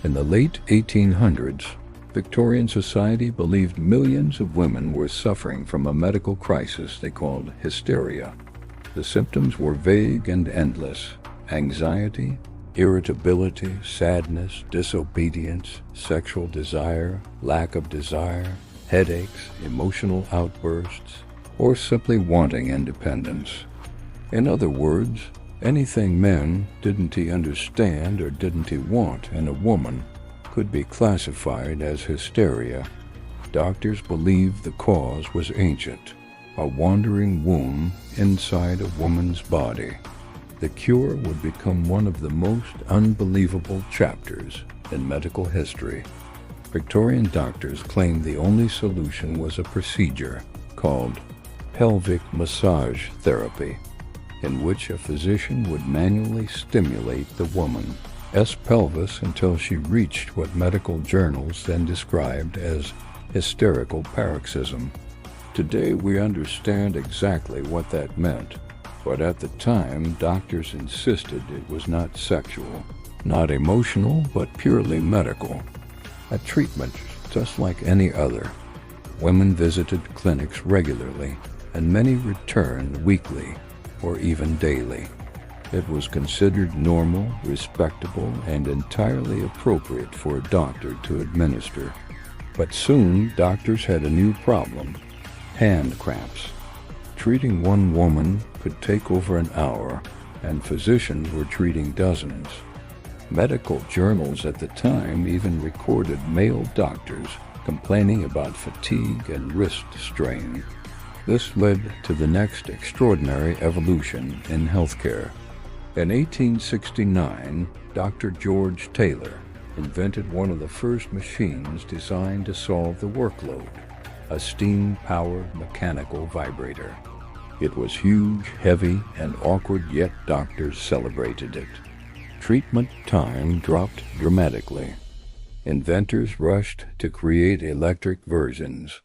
In the late 1800s, Victorian society believed millions of women were suffering from a medical crisis they called hysteria. The symptoms were vague and endless: anxiety, irritability, sadness, disobedience, sexual desire, lack of desire, headaches, emotional outbursts, or simply wanting independence. In other words, anything men didn't understand or didn't want in a woman could be classified as hysteria. Doctors believed the cause was ancient, a wandering womb inside a woman's body. The cure would become one of the most unbelievable chapters in medical history. Victorian doctors claimed the only solution was a procedure called pelvic massage therapy, in which a physician would manually stimulate the woman's pelvis until she reached what medical journals then described as hysterical paroxysm. Today we understand exactly what that meant, but at the time doctors insisted it was not sexual, not emotional, but purely medical. A treatment just like any other. Women visited clinics regularly, and many returned weekly or even daily. It was considered normal, respectable, and entirely appropriate for a doctor to administer. But soon doctors had a new problem: hand cramps. Treating one woman could take over an hour, and physicians were treating dozens. Medical journals at the time even recorded male doctors complaining about fatigue and wrist strain. This led to the next extraordinary evolution in healthcare. In 1869, Dr. George Taylor invented one of the first machines designed to solve the workload: a steam-powered mechanical vibrator. It was huge, heavy, and awkward, yet doctors celebrated it. Treatment time dropped dramatically. Inventors rushed to create electric versions,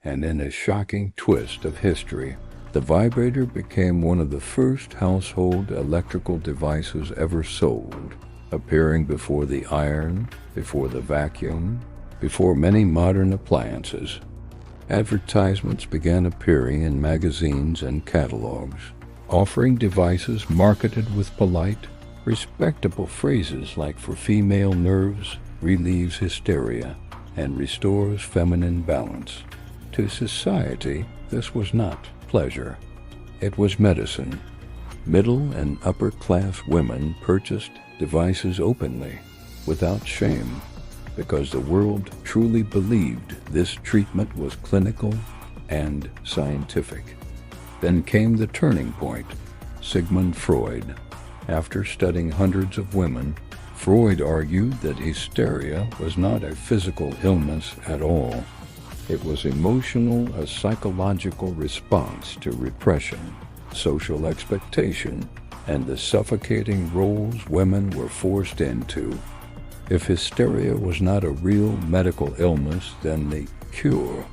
and in a shocking twist of history, the vibrator became one of the first household electrical devices ever sold, appearing before the iron, before the vacuum, before many modern appliances. Advertisements began appearing in magazines and catalogs, offering devices marketed with polite, respectable phrases like "for female nerves, relieves hysteria, and restores feminine balance." To society, this was not pleasure. It was medicine. Middle and upper-class women purchased devices openly, without shame, because the world truly believed this treatment was clinical and scientific. Then came the turning point: Sigmund Freud. After studying hundreds of women, Freud argued that hysteria was not a physical illness at all. It was emotional, a psychological response to repression, social expectation, and the suffocating roles women were forced into. If hysteria was not a real medical illness, then the cure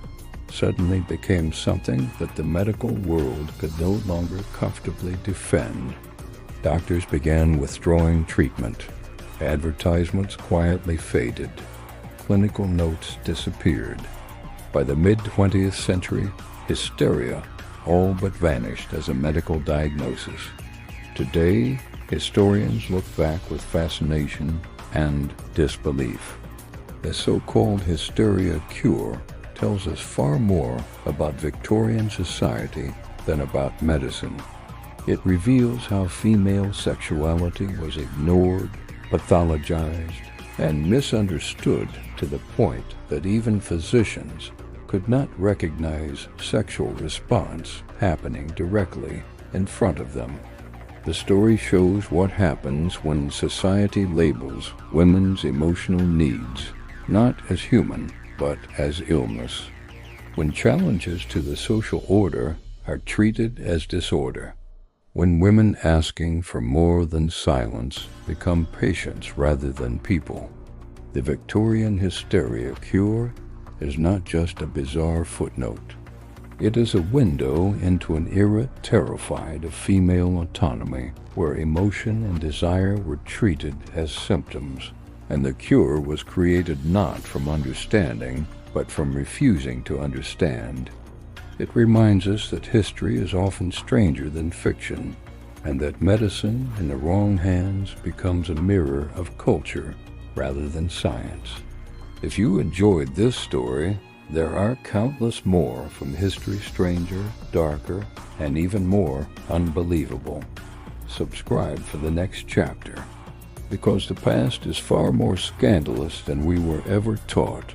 suddenly became something that the medical world could no longer comfortably defend. Doctors began withdrawing treatment. Advertisements quietly faded. Clinical notes disappeared. By the mid-20th century, hysteria all but vanished as a medical diagnosis. Today, historians look back with fascination and disbelief. The so-called hysteria cure tells us far more about Victorian society than about medicine. It reveals how female sexuality was ignored, pathologized, and misunderstood to the point that even physicians could not recognize sexual response happening directly in front of them. The story shows what happens when society labels women's emotional needs not as human, but as illness. When challenges to the social order are treated as disorder. When women asking for more than silence become patients rather than people. The Victorian hysteria cure is not just a bizarre footnote. It is a window into an era terrified of female autonomy, where emotion and desire were treated as symptoms, And the cure was created not from understanding, but from refusing to understand. It reminds us that history is often stranger than fiction, and that medicine in the wrong hands becomes a mirror of culture rather than science. If you enjoyed this story, there are countless more from history stranger, darker, and even more unbelievable. Subscribe for the next chapter, because the past is far more scandalous than we were ever taught.